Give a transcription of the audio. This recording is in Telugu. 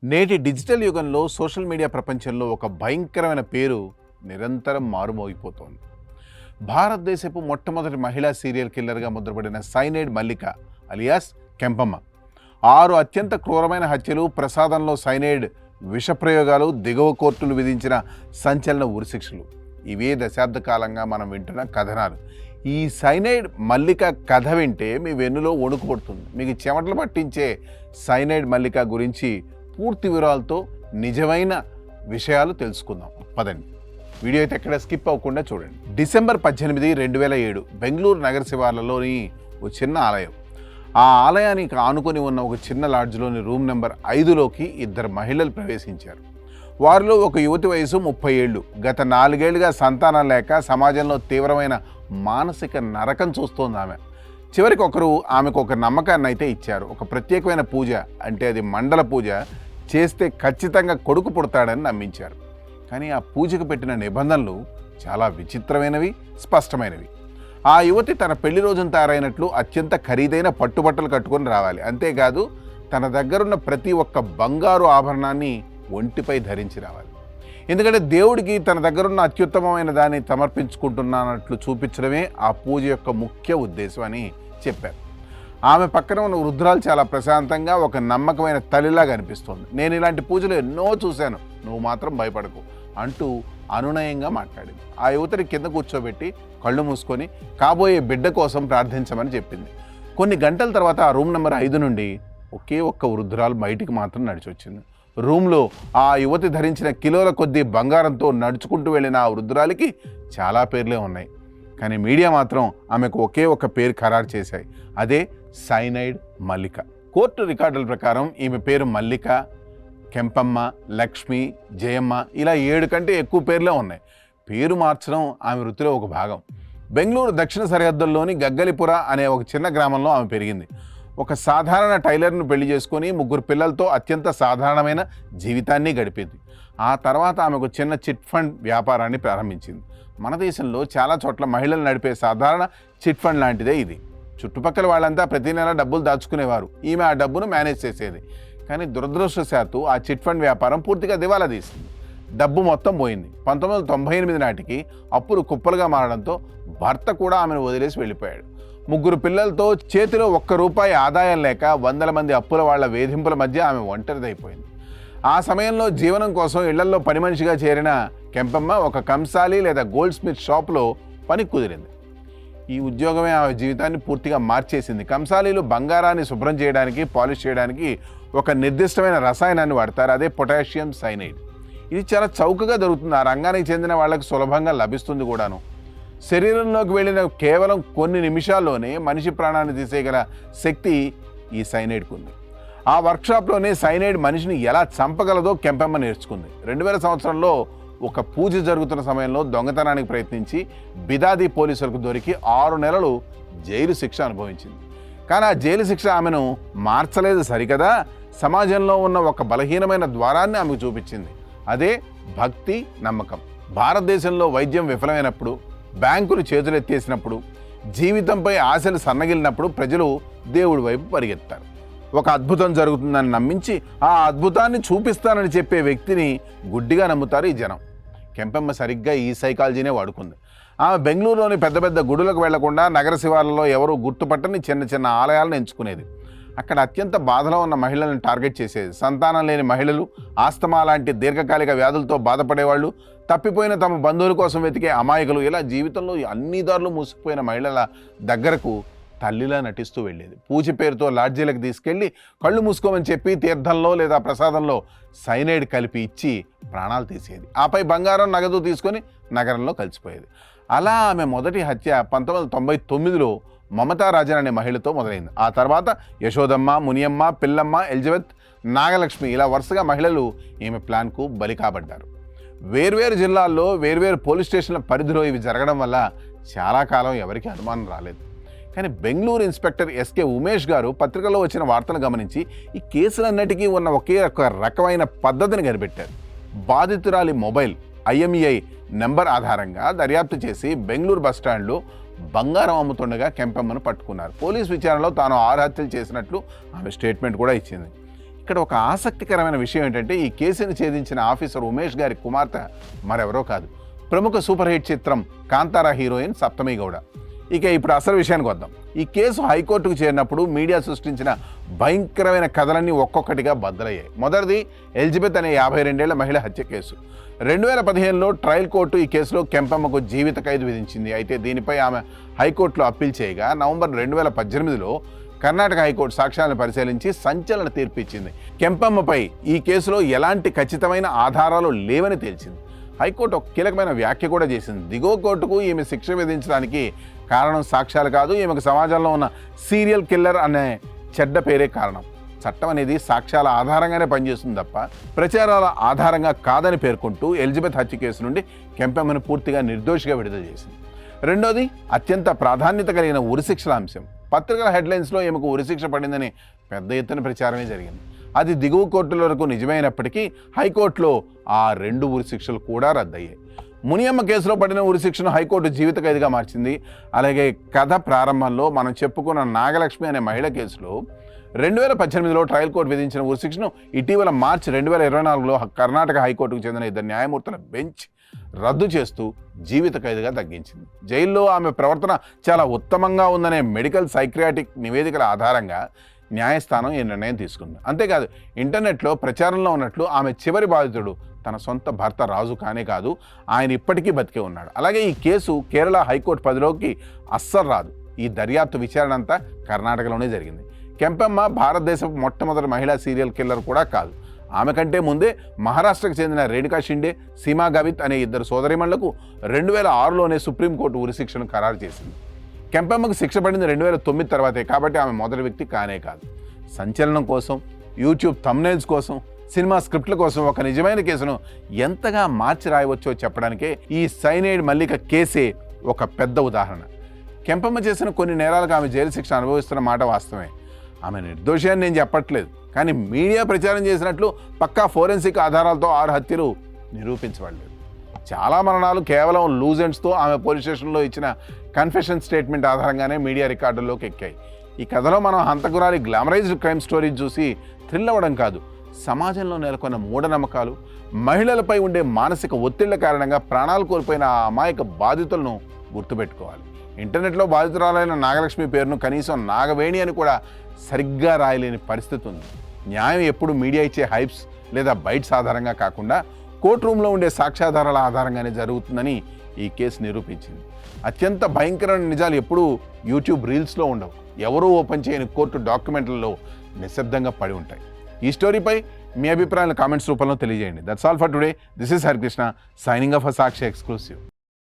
నేటి డిజిటల్ యుగంలో సోషల్ మీడియా ప్రపంచంలో ఒక భయంకరమైన పేరు నిరంతరం మారుమోగిపోతోంది. భారతదేశపు మొట్టమొదటి మహిళా సీరియల్ కిల్లర్గా ముద్రపడిన సైనైడ్ మల్లిక అలియాస్ కెంపమ్మ 6 అత్యంత క్రూరమైన హత్యలు, ప్రసాదంలో సైనైడ్ విషప్రయోగాలు, దిగువ కోర్టులు విధించిన సంచలన ఉరిశిక్షలు ఇవే దశాబ్ద కాలంగా మనం వింటున్న కథనాలు. ఈ సైనైడ్ మల్లిక కథ వింటే మీ వెన్నులో వణుకు పడుతుంది. మీకు చెమటలు పట్టించే సైనైడ్ మల్లిక గురించి పూర్తి వివరాలతో నిజమైన విషయాలు తెలుసుకుందాం. పదండి, వీడియో అయితే ఎక్కడ స్కిప్ అవ్వకుండా చూడండి. డిసెంబర్ 18, 2007 బెంగళూరు నగర శివార్లలోని ఒక చిన్న ఆలయం. ఆ ఆలయానికి ఆనుకొని ఉన్న ఒక చిన్న లాడ్జ్లోని రూమ్ నెంబర్ 5లోకి 2 మహిళలు ప్రవేశించారు. వారిలో ఒక యువతి వయసు 30 ఏళ్ళు. గత 4 ఏళ్లుగా సంతానం లేక సమాజంలో తీవ్రమైన మానసిక నరకం చూస్తోంది ఆమె. చివరికి ఆమెకు ఒక నమ్మకాన్ని అయితే ఇచ్చారు. ఒక ప్రత్యేకమైన పూజ, అంటే అది మండల పూజ చేస్తే ఖచ్చితంగా కొడుకు పుడతాడని నమ్మించారు. కానీ ఆ పూజకు పెట్టిన నిబంధనలు చాలా విచిత్రమైనవి, స్పష్టమైనవి. ఆ యువతి తన పెళ్లి రోజున తయారైనట్లు అత్యంత ఖరీదైన పట్టుబట్టలు కట్టుకొని రావాలి. అంతేకాదు తన దగ్గరున్న ప్రతి ఒక్క బంగారు ఆభరణాన్ని ఒంటిపై ధరించి రావాలి. ఎందుకంటే దేవుడికి తన దగ్గరున్న అత్యుత్తమమైన దాన్ని సమర్పించుకుంటున్నట్లు చూపించడమే ఆ పూజ యొక్క ముఖ్య ఉద్దేశం అని చెప్పారు. ఆమె పక్కన ఉన్న వృద్ధురాలు చాలా ప్రశాంతంగా ఒక నమ్మకమైన తల్లిలాగా అనిపిస్తోంది. నేను ఇలాంటి పూజలు ఎన్నో చూశాను, నువ్వు మాత్రం భయపడకు అంటూ అనునయంగా మాట్లాడింది. ఆ యువతిని కింద కూర్చోబెట్టి కళ్ళు మూసుకొని కాబోయే బిడ్డ కోసం ప్రార్థించమని చెప్పింది. కొన్ని గంటల తర్వాత ఆ రూమ్ నెంబర్ 5 నుండి ఒకే ఒక్క వృద్ధురాలు బయటికి మాత్రం నడిచి వచ్చింది. రూమ్లో ఆ యువతి ధరించిన కిలోల కొద్దీ బంగారంతో నడుచుకుంటూ వెళ్ళిన ఆ వృద్ధురాలికి చాలా పేర్లే ఉన్నాయి. కానీ మీడియా మాత్రం ఆమెకు ఒకే ఒక్క పేరు ఖరారు చేశాయి, అదే సైనైడ్ మల్లిక. కోర్టు రికార్డుల ప్రకారం ఈమె పేరు మల్లిక, కెంపమ్మ, లక్ష్మి, జయమ్మ ఇలా 7 కంటే ఎక్కువ పేర్లే ఉన్నాయి. పేరు మార్చడం ఆమె వృత్తిలో ఒక భాగం. బెంగళూరు దక్షిణ సరిహద్దుల్లోని గగ్గలిపుర అనే ఒక చిన్న గ్రామంలో ఆమె పెరిగింది. ఒక సాధారణ టైలర్ను పెళ్లి చేసుకొని 3 పిల్లలతో అత్యంత సాధారణమైన జీవితాన్ని గడిపింది. ఆ తర్వాత ఆమెకు చిన్న చిట్ ఫండ్ వ్యాపారాన్ని ప్రారంభించింది. మన దేశంలో చాలా చోట్ల మహిళలు నడిపే సాధారణ చిట్ ఫండ్ లాంటిదే ఇది. చుట్టుపక్కల వాళ్ళంతా ప్రతి నెల డబ్బులు దాచుకునేవారు. ఈమె ఆ డబ్బును మేనేజ్ చేసేది. కానీ దురదృష్టవశాత్తు ఆ చిట్ ఫండ్ వ్యాపారం పూర్తిగా దివాలా తీసింది. డబ్బు మొత్తం పోయింది. 1998 నాటికి అప్పులు కుప్పలుగా మారడంతో భర్త కూడా ఆమెను వదిలేసి వెళ్ళిపోయాడు. 3 పిల్లలతో చేతిలో ₹1 ఆదాయం లేక వందల మంది అప్పుల వాళ్ల వేధింపుల మధ్య ఆమె ఒంటరిదైపోయింది. ఆ సమయంలో జీవనం కోసం ఇళ్లల్లో పని మనిషిగా చేరిన కెంపమ్మ ఒక కంసాలి లేదా గోల్డ్ స్మిత్ షాప్లో పని కుదిరింది. ఈ ఉద్యోగమే ఆమె జీవితాన్ని పూర్తిగా మార్చేసింది. కంసాలీలు బంగారాన్ని శుభ్రం చేయడానికి, పాలిష్ చేయడానికి ఒక నిర్దిష్టమైన రసాయనాన్ని వాడతారు, అదే పొటాషియం సైనైడ్. ఇది చాలా చౌకగా దొరుకుతుంది. ఆ రంగానికి చెందిన వాళ్ళకి సులభంగా లభిస్తుంది కూడాను. శరీరంలోకి వెళ్ళిన కేవలం కొన్ని నిమిషాల్లోనే మనిషి ప్రాణాన్ని తీసేయగల శక్తి ఈ సైనైడ్కు ఉంది. ఆ వర్క్షాప్లోనే సైనైడ్ మనిషిని ఎలా చంపగలదో కెంపమ్మ నేర్చుకుంది. 2000 సంవత్సరంలో ఒక పూజ జరుగుతున్న సమయంలో దొంగతనానికి ప్రయత్నించి బిదాది పోలీసులకు దొరికి 6 నెలలు జైలు శిక్ష అనుభవించింది. కానీ ఆ జైలు శిక్ష ఆమెను మార్చలేదు సరికదా, సమాజంలో ఉన్న ఒక బలహీనమైన ద్వారాన్ని ఆమెకు చూపించింది, అదే భక్తి, నమ్మకం. భారతదేశంలో వైద్యం విఫలమైనప్పుడు, బ్యాంకులు చేతులెత్తేసినప్పుడు, జీవితంపై ఆశలు సన్నగిలినప్పుడు ప్రజలు దేవుడి వైపు పరిగెత్తారు. ఒక అద్భుతం జరుగుతుందని నమ్మించి ఆ అద్భుతాన్ని చూపిస్తానని చెప్పే వ్యక్తిని గుడ్డిగా నమ్ముతారు ఈ జనం. కెంపమ్మ సరిగ్గా ఈ సైకాలజీనే వాడుకుంది. ఆమె బెంగళూరులోని పెద్ద పెద్ద గుడులకు వెళ్లకుండా నగర శివార్లలో ఎవరూ గుర్తుపట్టని చిన్న చిన్న ఆలయాలను ఎంచుకునేది. అక్కడ అత్యంత బాధలో ఉన్న మహిళలను టార్గెట్ చేసేది. సంతానం లేని మహిళలు, ఆస్తమా లాంటి దీర్ఘకాలిక వ్యాధులతో బాధపడేవాళ్ళు, తప్పిపోయిన తమ బంధువుల కోసం వెతికే అమాయకులు, ఇలా జీవితంలో అన్ని దారులు మూసుకుపోయిన మహిళల దగ్గరకు తల్లిలా నటిస్తూ వెళ్ళేది. పూజ పేరుతో లాడ్జీలకు తీసుకెళ్లి కళ్ళు మూసుకోమని చెప్పి తీర్థంలో లేదా ప్రసాదంలో సైనైడ్ కలిపి ఇచ్చి ప్రాణాలు తీసేది. ఆపై బంగారం, నగదు తీసుకొని నగరంలో కలిసిపోయేది. అలా ఆమె మొదటి హత్య 1999లో మమతారాజన్ అనే మహిళతో మొదలైంది. ఆ తర్వాత యశోదమ్మ, మునియమ్మ, పిల్లమ్మ, ఎలిజబెత్, నాగలక్ష్మి ఇలా వరుసగా మహిళలు ఈమె ప్లాన్కు బలి కాబడ్డారు. వేర్వేరు జిల్లాల్లో వేర్వేరు పోలీస్ స్టేషన్ల పరిధిలో ఇవి జరగడం వల్ల చాలా కాలం ఎవరికీ అనుమానం రాలేదు. కానీ బెంగళూరు ఇన్స్పెక్టర్ ఎస్కే ఉమేష్ గారు పత్రికలో వచ్చిన వార్తను గమనించి ఈ కేసులన్నిటికీ ఉన్న ఒకే రకమైన పద్ధతిని కనిపెట్టారు. బాధితురాలి మొబైల్ IMEI నెంబర్ ఆధారంగా దర్యాప్తు చేసి బెంగళూరు బస్టాండ్లో బంగారం అమ్ముతుండగా కెంపమ్మను పట్టుకున్నారు. పోలీస్ విచారణలో తాను 6 హత్యలు చేసినట్లు ఆమె స్టేట్మెంట్ కూడా ఇచ్చింది. ఇక్కడ ఒక ఆసక్తికరమైన విషయం ఏంటంటే ఈ కేసును ఛేదించిన ఆఫీసర్ ఉమేష్ గారి కుమార్తె మరెవరో కాదు, ప్రముఖ సూపర్ హిట్ చిత్రం కాంతారా హీరోయిన్ సప్తమి గౌడ. ఇక ఇప్పుడు అసలు విషయానికి వద్దాం. ఈ కేసు హైకోర్టుకు చేరినప్పుడు మీడియా సృష్టించిన భయంకరమైన కథలన్నీ ఒక్కొక్కటిగా బద్దలయ్యాయి. మొదటిది ఎలిజబెత్ అనే 52 మహిళ హత్య కేసు. 2015లో ట్రయల్ కోర్టు ఈ కేసులో కెంపమ్మకు జీవిత ఖైదు విధించింది. అయితే దీనిపై ఆమె హైకోర్టులో అప్పీల్ చేయగా నవంబర్ 2018లో కర్ణాటక హైకోర్టు సాక్ష్యాలను పరిశీలించి సంచలన తీర్పు ఇచ్చింది. కెంపమ్మపై ఈ కేసులో ఎలాంటి ఖచ్చితమైన ఆధారాలు లేవని తేల్చింది. హైకోర్టు ఒక కీలకమైన వ్యాఖ్య కూడా చేసింది. దిగువ కోర్టుకు ఈమె శిక్ష విధించడానికి కారణం సాక్ష్యాలు కాదు, ఈమెకు సమాజంలో ఉన్న సీరియల్ కిల్లర్ అనే చెడ్డ పేరే కారణం. చట్టం అనేది సాక్ష్యాల ఆధారంగానే పనిచేస్తుంది తప్ప ప్రచారాల ఆధారంగా కాదని పేర్కొంటూ ఎలిజబెత్ హత్య కేసు నుండి కెంపెమ్మను పూర్తిగా నిర్దోషిగా విడుదల చేసింది. రెండోది అత్యంత ప్రాధాన్యత కలిగిన ఉరిశిక్షల అంశం. పత్రికల హెడ్లైన్స్లో ఈమెకు ఉరిశిక్ష పడిందని పెద్ద ఎత్తున ప్రచారమే జరిగింది. అది దిగువ కోర్టుల వరకు నిజమైనప్పటికీ హైకోర్టులో ఆ 2 ఉరిశిక్షలు కూడా రద్దయ్యాయి. మునియమ్మ కేసులో పడిన ఉరిశిక్షను హైకోర్టు జీవిత ఖైదుగా మార్చింది. అలాగే కథ ప్రారంభంలో మనం చెప్పుకున్న నాగలక్ష్మి అనే మహిళ కేసులో 2018లో ట్రయల్ కోర్టు విధించిన ఉరిశిక్షను ఇటీవల మార్చి 2024లో కర్ణాటక హైకోర్టుకు చెందిన 2 న్యాయమూర్తుల బెంచ్ రద్దు చేస్తూ జీవిత ఖైదుగా తగ్గించింది. జైల్లో ఆమె ప్రవర్తన చాలా ఉత్తమంగా ఉందనే మెడికల్ సైక్రియాటిక్ నివేదికల ఆధారంగా న్యాయస్థానం ఈ నిర్ణయం తీసుకుంది. అంతేకాదు ఇంటర్నెట్లో ప్రచారంలో ఉన్నట్లు ఆమె చివరి బాధితుడు తన సొంత భర్త రాజు కానే కాదు, ఆయన ఇప్పటికీ బతికే ఉన్నాడు. అలాగే ఈ కేసు కేరళ హైకోర్టు పరిధిలోకి అస్సలు రాదు. ఈ దర్యాప్తు విచారణ అంతా కర్ణాటకలోనే జరిగింది. కెంపెమ్మ భారతదేశపు మొట్టమొదటి మహిళా సీరియల్ కిల్లర్ కూడా కాదు. ఆమె కంటే ముందే మహారాష్ట్రకు చెందిన రేణుకా షిండే, సీమా గవిత్ అనే 2 సోదరీమణులకు 2006లోనే సుప్రీంకోర్టు ఉరిశిక్షను ఖరారు చేసింది. కెంపెమ్మకు శిక్ష పడింది 2009 తర్వాతే, కాబట్టి ఆమె మొదటి వ్యక్తి కానే కాదు. సంచలనం కోసం, యూట్యూబ్ థంబ్నెయిల్స్ కోసం, సినిమా స్క్రిప్ట్ల కోసం ఒక నిజమైన కేసును ఎంతగా మార్చి రాయవచ్చో చెప్పడానికే ఈ సైనైడ్ మల్లిక కేసే ఒక పెద్ద ఉదాహరణ. కెంపెమ్మ చేసిన కొన్ని నేరాలకు ఆమె జైలు శిక్ష అనుభవిస్తున్న మాట వాస్తవమే. ఆమె నిర్దోషి అని నేను చెప్పట్లేదు, కానీ మీడియా ప్రచారం చేసినట్లు పక్కా ఫోరెన్సిక్ ఆధారాలతో 6 హత్యలు నిరూపించబడలేదు. చాలా మరణాలు కేవలం లూజ్ ఎండ్స్తో ఆమె పోలీస్ స్టేషన్లో ఇచ్చిన కన్ఫెషన్ స్టేట్మెంట్ ఆధారంగానే మీడియా రికార్డుల్లోకి ఎక్కాయి. ఈ కథలో మనం హంతకురాలి గ్లామరైజ్డ్ క్రైమ్ స్టోరీ చూసి థ్రిల్ అవ్వడం కాదు, సమాజంలో నెలకొన్న మూఢనమ్మకాలు, మహిళలపై ఉండే మానసిక ఒత్తిళ్ల కారణంగా ప్రాణాలు కోల్పోయిన ఆ అమాయక బాధితులను గుర్తుపెట్టుకోవాలి. ఇంటర్నెట్లో బాధితురాలైన నాగలక్ష్మి పేరును కనీసం నాగవేణి అని కూడా సరిగ్గా రాయలేని పరిస్థితి ఉంది. న్యాయం ఎప్పుడు మీడియా ఇచ్చే హైప్స్ లేదా బైట్స్ ఆధారంగా కాకుండా కోర్టు రూమ్లో ఉండే సాక్ష్యాధారాల ఆధారంగానే జరుగుతుందని ఈ కేసు నిరూపించింది. అత్యంత భయంకరమైన నిజాలు ఎప్పుడూ యూట్యూబ్ రీల్స్లో ఉండవు, ఎవరూ ఓపెన్ చేయని కోర్టు డాక్యుమెంట్లలో నిశ్శబ్దంగా పడి ఉంటాయి. ఈ స్టోరీపై మీ అభిప్రాయాలను కామెంట్స్ రూపంలో తెలియజేయండి. That's all for today. This is Harikrishna signing off Sakshi exclusive.